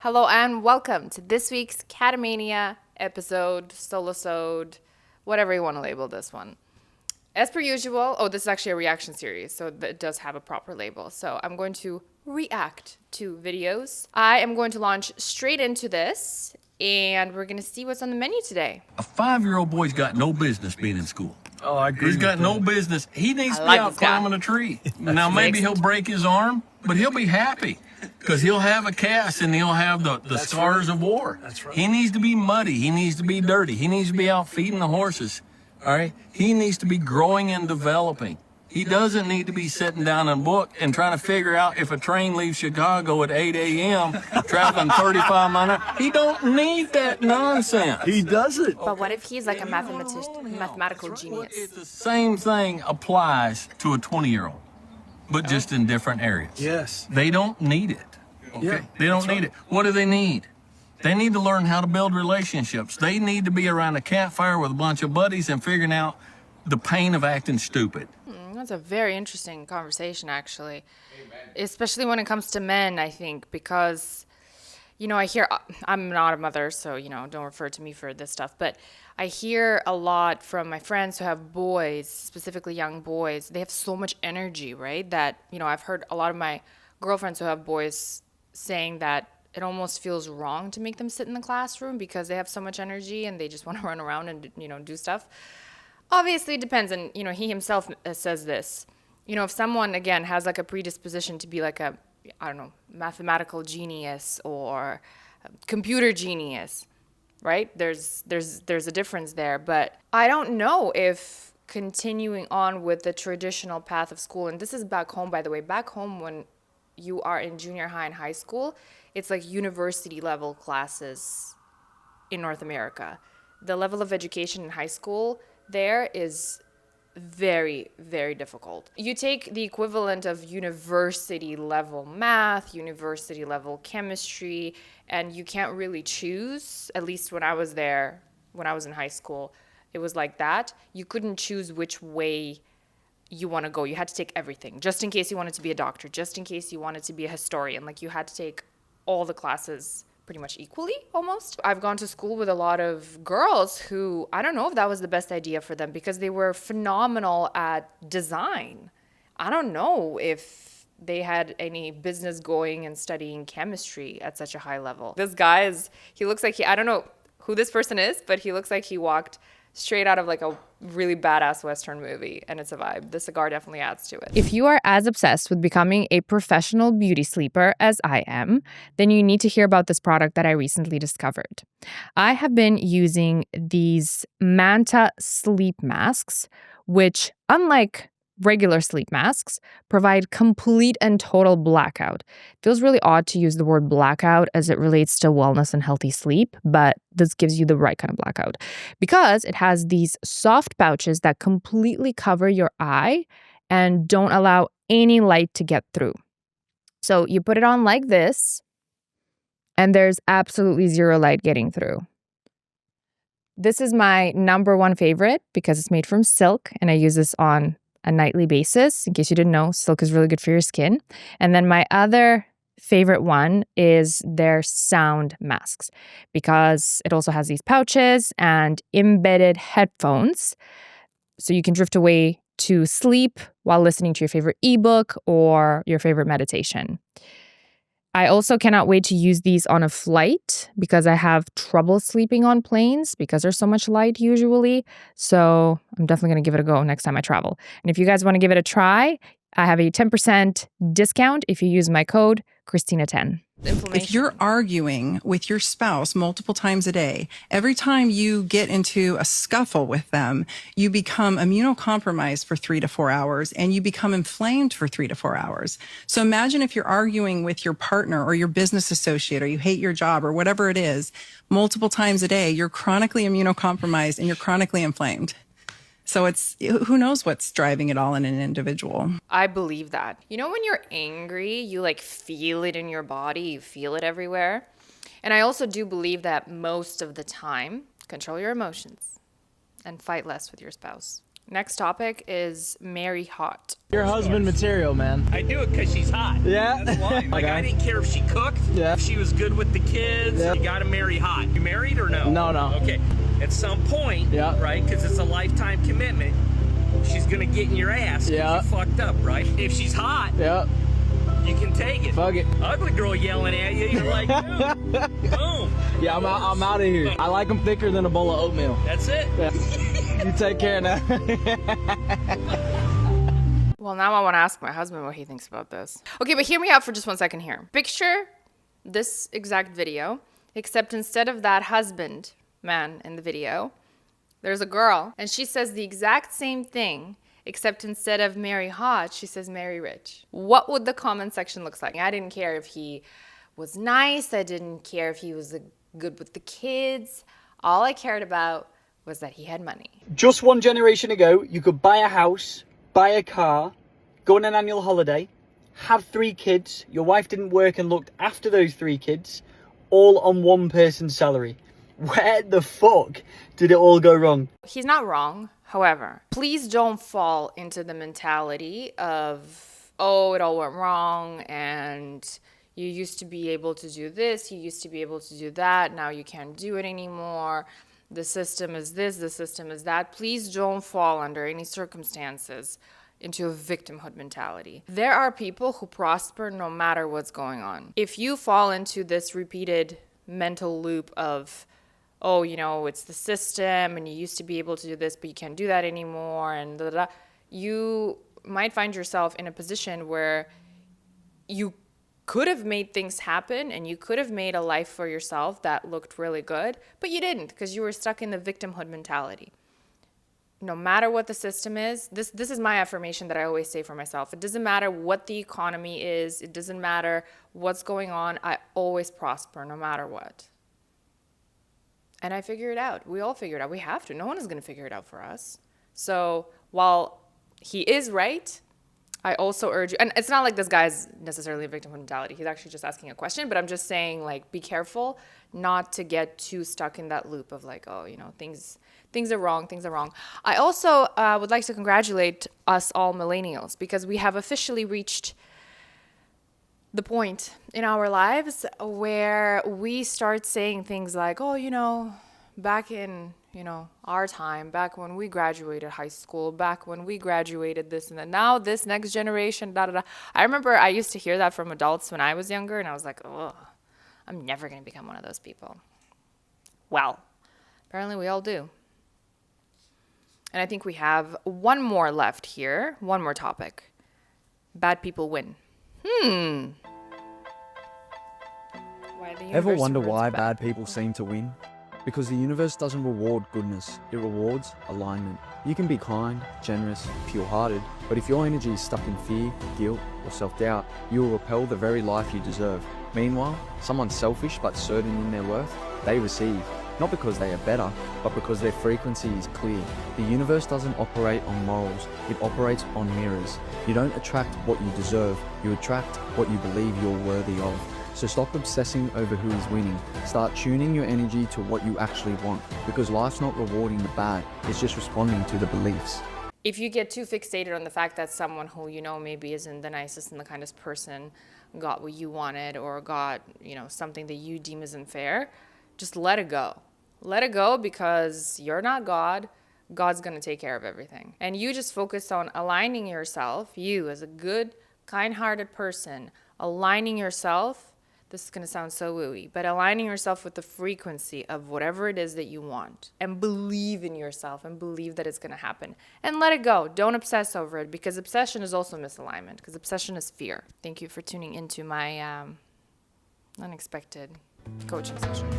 Hello and welcome to this week's CATAMANIA episode, solosode, whatever you want to label this one. As per usual, this is actually a reaction series, so it does have a proper label. So I'm going to react to videos. I am going to launch straight into this, and we're going to see what's on the menu today. A 5-year-old boy's got no business being in school. Oh, I agree. He's got no business. He needs to be like out this guy. climbing a tree. Now, maybe he'll break his arm, but he'll be happy because he'll have a cast and he'll have the scars of war. That's right. He needs to be muddy. He needs to be dirty. He needs to be out feeding the horses. All right? He needs to be growing and developing. He doesn't need to be sitting down in a book and trying to figure out if a train leaves Chicago at 8 a.m. traveling 35 miles. He don't need that nonsense. He doesn't. But what if he's like a mathematical genius? The same thing applies to a 20-year-old, but just in different areas. Yes. They don't need it. Okay? Yeah, They don't that's need right. it. What do they need? They need to learn how to build relationships. They need to be around a campfire with a bunch of buddies and figuring out the pain of acting stupid. That's a very interesting conversation, actually. Especially when it comes to men, I think, because, I'm not a mother, so, don't refer to me for this stuff. But I hear a lot from my friends who have boys, specifically young boys. They have so much energy, right? That, I've heard a lot of my girlfriends who have boys saying that it almost feels wrong to make them sit in the classroom because they have so much energy and they just want to run around and, do stuff. Obviously, it depends. And, he himself says this. If someone, again, has like a predisposition to be like a, mathematical genius or a computer genius, right? There's a difference there. But I don't know if continuing on with the traditional path of school, and this is back home, by the way, back home when you are in junior high and high school, it's like university level classes in North America. The level of education in high school there is very, very difficult. You take the equivalent of university level math, university level chemistry, and you can't really choose, at least when I was there, when I was in high school, it was like that. You couldn't choose which way you want to go. You had to take everything, just in case you wanted to be a doctor, just in case you wanted to be a historian. Like, you had to take all the classes pretty much equally, almost. I've gone to school with a lot of girls who, I don't know if that was the best idea for them because they were phenomenal at design. I don't know if they had any business going and studying chemistry at such a high level. This guy he looks like I don't know who this person is, but he looks like he walked straight out of like a really badass Western movie, and it's a vibe. The cigar definitely adds to it. If you are as obsessed with becoming a professional beauty sleeper as I am, then you need to hear about this product that I recently discovered. I have been using these Manta sleep masks, which, unlike regular sleep masks, provide complete and total blackout. It feels really odd to use the word blackout as it relates to wellness and healthy sleep, but this gives you the right kind of blackout because it has these soft pouches that completely cover your eye and don't allow any light to get through. So you put it on like this, and there's absolutely zero light getting through. This is my number one favorite because it's made from silk, and I use this on a nightly basis. In case you didn't know, silk is really good for your skin. And then my other favorite one is their sound masks because it also has these pouches and embedded headphones. So you can drift away to sleep while listening to your favorite ebook or your favorite meditation. I also cannot wait to use these on a flight because I have trouble sleeping on planes because there's so much light usually. So I'm definitely going to give it a go next time I travel. And if you guys want to give it a try, I have a 10% discount if you use my code Cristina10. Inflammation. If you're arguing with your spouse multiple times a day, every time you get into a scuffle with them, you become immunocompromised for 3 to 4 hours and you become inflamed for 3 to 4 hours. So imagine if you're arguing with your partner or your business associate or you hate your job or whatever it is, multiple times a day, you're chronically immunocompromised and you're chronically inflamed. So who knows what's driving it all in an individual. I believe that. When you're angry, you like feel it in your body, you feel it everywhere. And I also do believe that most of the time, control your emotions and fight less with your spouse. Next topic is Mary Hot. Your husband material, man. I do it because she's hot. Yeah. That's why. Like, Okay. I didn't care if she cooked, Yeah. if she was good with the kids. Yeah. You gotta marry hot. You married or no? No. Okay. At some point, Yeah. right, because it's a lifetime commitment, she's gonna get in your ass 'cause Yeah. you fucked up, right? If she's hot, Yeah. you can take it. Fuck it. Ugly girl yelling at you, you're like, boom, boom. Yeah, I'm out of here. I like them thicker than a bowl of oatmeal. That's it. Yeah. You take care now. Well, now I want to ask my husband what he thinks about this. Okay, but hear me out for just 1 second here. Picture this exact video, except instead of that husband, man in the video, there's a girl, and she says the exact same thing, except instead of Mary Hot, she says Mary Rich. What would the comment section look like? I didn't care if he was nice. I didn't care if he was good with the kids. All I cared about was that he had money. Just one generation ago, you could buy a house, buy a car, go on an annual holiday, have 3 kids, your wife didn't work and looked after those 3 kids, all on one person's salary. Where the fuck did it all go wrong? He's not wrong. However, please don't fall into the mentality of, oh, it all went wrong and you used to be able to do this, you used to be able to do that, now you can't do it anymore. The system is this, the system is that. Please don't fall under any circumstances into a victimhood mentality. There are people who prosper no matter what's going on. If you fall into this repeated mental loop of, oh, you know, it's the system and you used to be able to do this, but you can't do that anymore, and da, da, da, you might find yourself in a position where you could have made things happen and you could have made a life for yourself that looked really good, but you didn't because you were stuck in the victimhood mentality. No matter what the system is, this is my affirmation that I always say for myself. It doesn't matter what the economy is. It doesn't matter what's going on. I always prosper no matter what. And I figure it out. We all figure it out. We have to. No one is going to figure it out for us. So while he is right, I also urge you, and it's not like this guy's necessarily a victim mentality. He's actually just asking a question, but I'm just saying, like, be careful not to get too stuck in that loop of like, oh, you know, things are wrong, things are wrong. I also would like to congratulate us all millennials because we have officially reached the point in our lives where we start saying things like, oh, you know, back in, you know, our time, back when we graduated high school, back when we graduated this and that, now this next generation, da da da. I remember I used to hear that from adults when I was younger, and I was like, oh, I'm never going to become one of those people. Well, apparently we all do. And I think we have one more left here, one more topic. Bad people win. Why the Ever universe wonder rewards why bad people seem to win? Because the universe doesn't reward goodness, it rewards alignment. You can be kind, generous, pure-hearted, but if your energy is stuck in fear, guilt, or self-doubt, you will repel the very life you deserve. Meanwhile, someone selfish but certain in their worth, they receive, not because they are better, but because their frequency is clear. The universe doesn't operate on morals, it operates on mirrors. You don't attract what you deserve, you attract what you believe you're worthy of. So stop obsessing over who is winning. Start tuning your energy to what you actually want, because life's not rewarding the bad, it's just responding to the beliefs. If you get too fixated on the fact that someone who you know maybe isn't the nicest and the kindest person got what you wanted or got, you know, something that you deem as unfair, just let it go. Let it go because you're not God. God's going to take care of everything. And you just focus on aligning yourself, you as a good, kind-hearted person, aligning yourself. This is going to sound so wooey, but aligning yourself with the frequency of whatever it is that you want, and believe in yourself and believe that it's going to happen, and let it go. Don't obsess over it, because obsession is also misalignment, because obsession is fear. Thank you for tuning into my unexpected coaching session.